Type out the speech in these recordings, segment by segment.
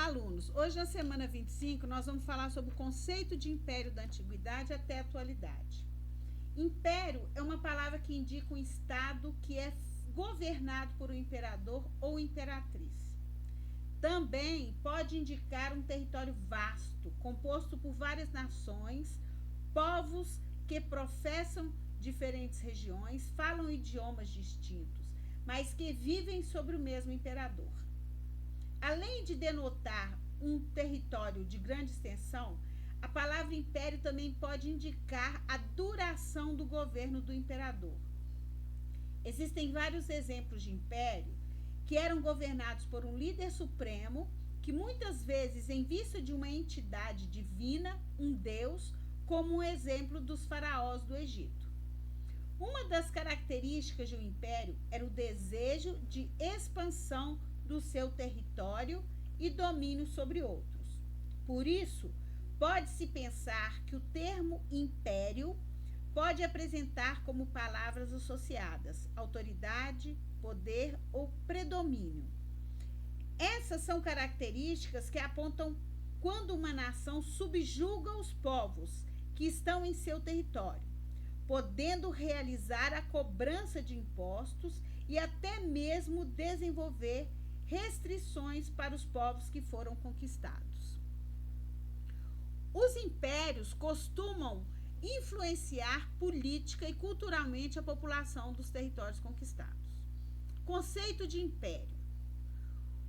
alunos, hoje na semana 25 nós vamos falar sobre o conceito de império da antiguidade até a atualidade. Império é uma palavra que indica um estado que é governado por um imperador ou imperatriz. Também pode indicar um território vasto, composto por várias nações, povos que professam diferentes regiões, falam idiomas distintos, mas que vivem sobre o mesmo imperador. Além de denotar um território de grande extensão, a palavra império também pode indicar a duração do governo do imperador. Existem vários exemplos de império que eram governados por um líder supremo, que muitas vezes, em vista de uma entidade divina, um deus, como um exemplo dos faraós do Egito. Uma das características de um império era o desejo de expansão do seu território e domínio sobre outros. Por isso, pode-se pensar que o termo império pode apresentar como palavras associadas autoridade, poder ou predomínio. Essas são características que apontam quando uma nação subjuga os povos que estão em seu território, podendo realizar a cobrança de impostos e até mesmo desenvolver restrições para os povos que foram conquistados. Os impérios costumam influenciar política e culturalmente a população dos territórios conquistados. Conceito de império.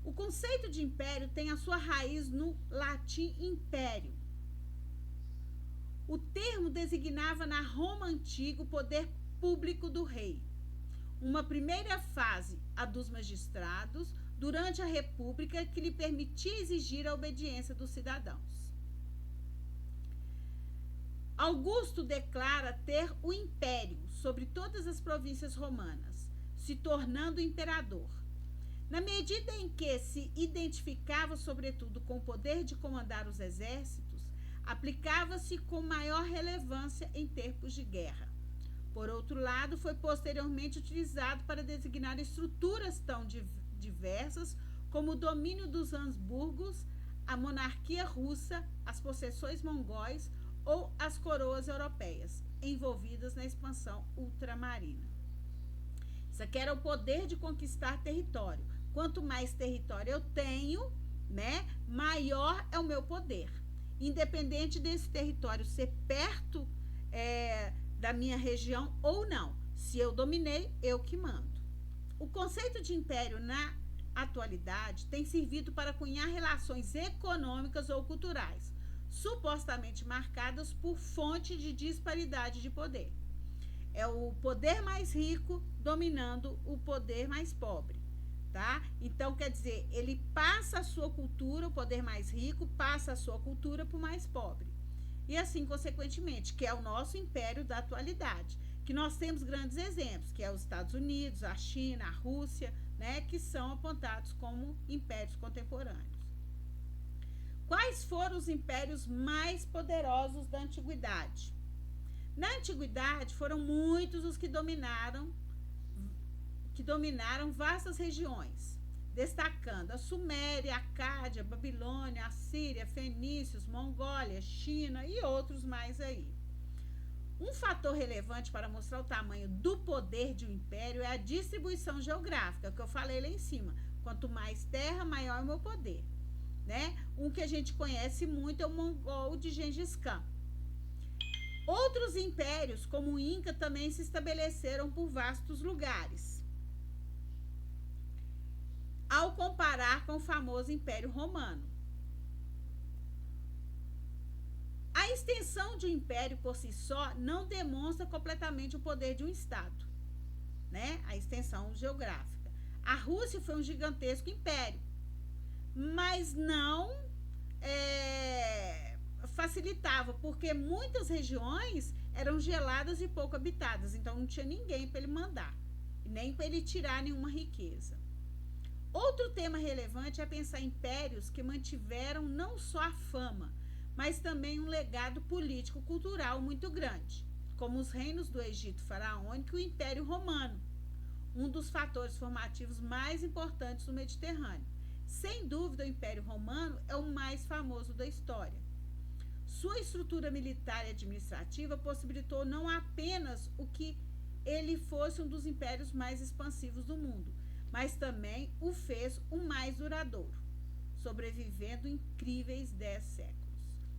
O conceito de império tem a sua raiz no latim império. O termo designava na Roma antiga o poder público do rei. Uma primeira fase, a dos magistrados, durante a República, que lhe permitia exigir a obediência dos cidadãos. Augusto declara ter o império sobre todas as províncias romanas, se tornando imperador. Na medida em que se identificava, sobretudo, com o poder de comandar os exércitos, aplicava-se com maior relevância em tempos de guerra. Por outro lado, foi posteriormente utilizado para designar estruturas tão diversas como o domínio dos Habsburgos, a monarquia russa, as possessões mongóis ou as coroas europeias, envolvidas na expansão ultramarina. Isso aqui era o poder de conquistar território. Quanto mais território eu tenho, maior é o meu poder. Independente desse território ser perto da minha região ou não. Se eu dominei, eu que mando. O conceito de império na atualidade tem servido para cunhar relações econômicas ou culturais, supostamente marcadas por fonte de disparidade de poder. É o poder mais rico dominando o poder mais pobre, tá? Então, quer dizer, ele passa a sua cultura, o poder mais rico passa a sua cultura para o mais pobre. E assim, consequentemente, que é o nosso império da atualidade, que nós temos grandes exemplos, que é os Estados Unidos, a China, a Rússia, que são apontados como impérios contemporâneos. Quais foram os impérios mais poderosos da antiguidade? Na antiguidade, foram muitos os que dominaram vastas regiões, destacando a Suméria, a Acádia, a Babilônia, a Síria, Fenícios, Mongólia, China e outros mais aí. Um fator relevante para mostrar o tamanho do poder de um império é a distribuição geográfica, que eu falei lá em cima. Quanto mais terra, maior é o meu poder. Um que a gente conhece muito é o mongol de Gengis Khan. Outros impérios, como o Inca, também se estabeleceram por vastos lugares, ao comparar com o famoso Império Romano. A extensão de um império por si só não demonstra completamente o poder de um Estado, a extensão geográfica. A Rússia foi um gigantesco império, mas não facilitava, porque muitas regiões eram geladas e pouco habitadas, então não tinha ninguém para ele mandar, nem para ele tirar nenhuma riqueza. Outro tema relevante é pensar em impérios que mantiveram não só a fama, mas também um legado político-cultural muito grande, como os reinos do Egito faraônico e o Império Romano, um dos fatores formativos mais importantes do Mediterrâneo. Sem dúvida, o Império Romano é o mais famoso da história. Sua estrutura militar e administrativa possibilitou não apenas o que ele fosse um dos impérios mais expansivos do mundo, mas também o fez o mais duradouro, sobrevivendo incríveis 10 séculos.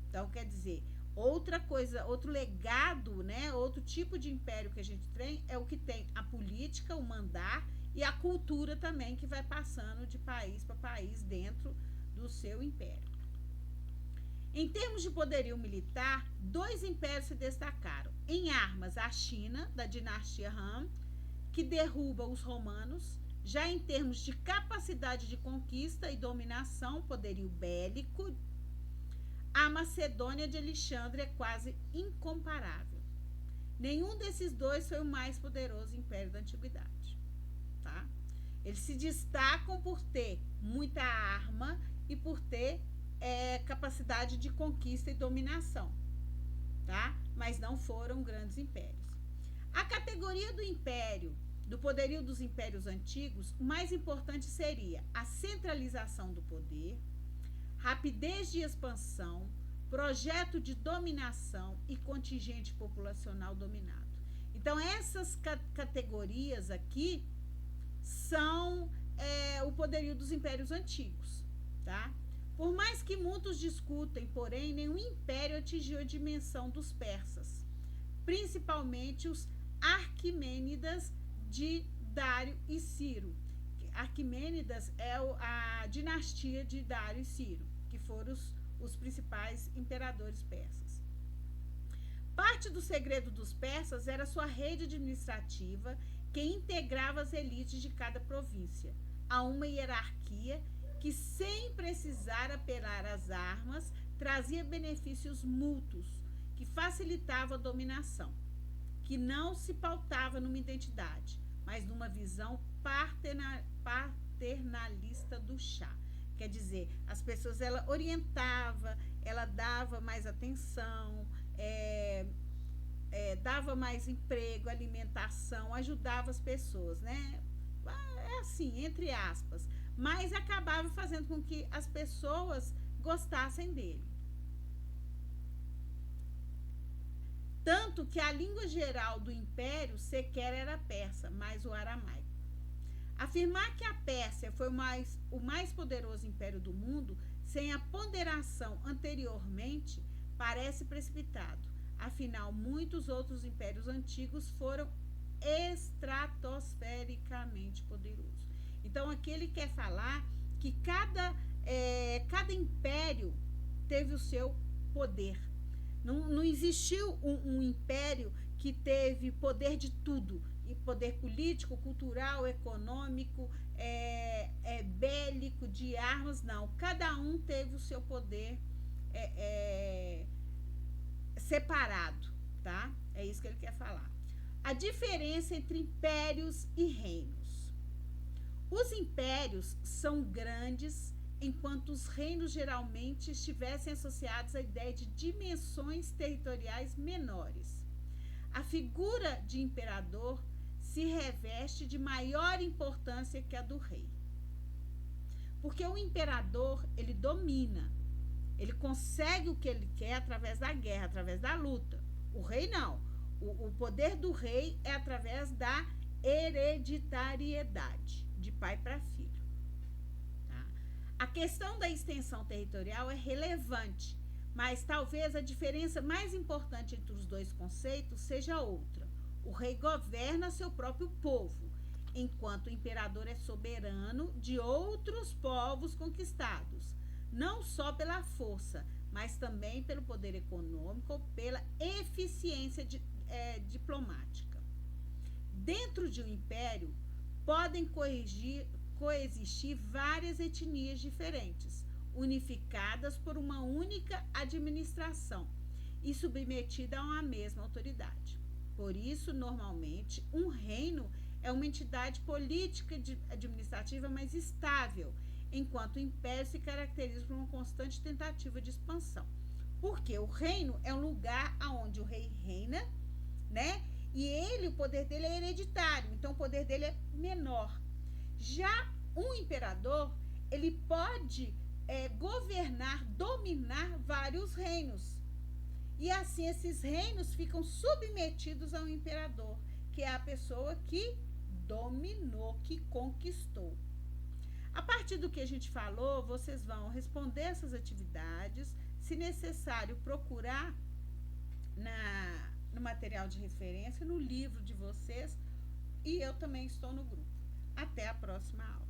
Então, quer dizer, outra coisa, outro legado, né, outro tipo de império que a gente tem é o que tem a política, o mandar e a cultura também, que vai passando de país para país dentro do seu império. Em termos de poderio militar, 2 impérios se destacaram. Em armas, a China, da dinastia Han, que derruba os romanos. Já em termos de capacidade de conquista e dominação, poderio bélico, a Macedônia de Alexandre é quase incomparável. Nenhum desses dois foi o mais poderoso império da antiguidade. Tá? Eles se destacam por ter muita arma e por ter capacidade de conquista e dominação, tá? Mas não foram grandes impérios. A categoria do império, do poderio dos impérios antigos, o mais importante seria a centralização do poder, rapidez de expansão, projeto de dominação e contingente populacional dominado. Então, essas categorias aqui são o poderio dos impérios antigos, tá? Por mais que muitos discutem, porém, nenhum império atingiu a dimensão dos persas, principalmente os Aquimênidas de Dário e Ciro. Aquimênidas é a dinastia de Dário e Ciro, que foram os principais imperadores persas. Parte do segredo dos persas era sua rede administrativa, que integrava as elites de cada província a uma hierarquia que, sem precisar apelar às armas, trazia benefícios mútuos, que facilitava a dominação, que não se pautava numa identidade, mas numa visão paternalista do chá. Quer dizer, as pessoas, ela orientava, ela dava mais atenção, dava mais emprego, alimentação, ajudava as pessoas, né? É assim, entre aspas, mas acabava fazendo com que as pessoas gostassem dele. Tanto que a língua geral do império sequer era persa, mas o aramaico. Afirmar que a Pérsia foi o mais poderoso império do mundo, sem a ponderação anteriormente, parece precipitado. Afinal, muitos outros impérios antigos foram estratosfericamente poderosos. Então, aqui ele quer falar que cada império teve o seu poder. Não existiu um império que teve poder de tudo, e poder político, cultural, econômico, bélico, de armas, não. Cada um teve o seu poder separado, tá? É isso que ele quer falar. A diferença entre impérios e reinos. Os impérios são grandes, enquanto os reinos geralmente estivessem associados à ideia de dimensões territoriais menores. A figura de imperador se reveste de maior importância que a do rei. Porque o imperador, ele domina, ele consegue o que ele quer através da guerra, através da luta. O rei não. O poder do rei é através da hereditariedade, de pai para filho. Tá? A questão da extensão territorial é relevante, mas talvez a diferença mais importante entre os dois conceitos seja outra. O rei governa seu próprio povo, enquanto o imperador é soberano de outros povos conquistados, não só pela força, mas também pelo poder econômico ou pela eficiência diplomática. Dentro de um império, podem coexistir várias etnias diferentes, unificadas por uma única administração e submetida a uma mesma autoridade. Por isso, normalmente, um reino é uma entidade política administrativa mais estável, enquanto o império se caracteriza por uma constante tentativa de expansão. Porque o reino é um lugar onde o rei reina, né? E o poder dele é hereditário, então o poder dele é menor. Já um imperador, ele pode governar, dominar vários reinos. E assim esses reinos ficam submetidos ao imperador, que é a pessoa que dominou, que conquistou. A partir do que a gente falou, vocês vão responder essas atividades, se necessário, procurar no material de referência, no livro de vocês, e eu também estou no grupo. Até a próxima aula.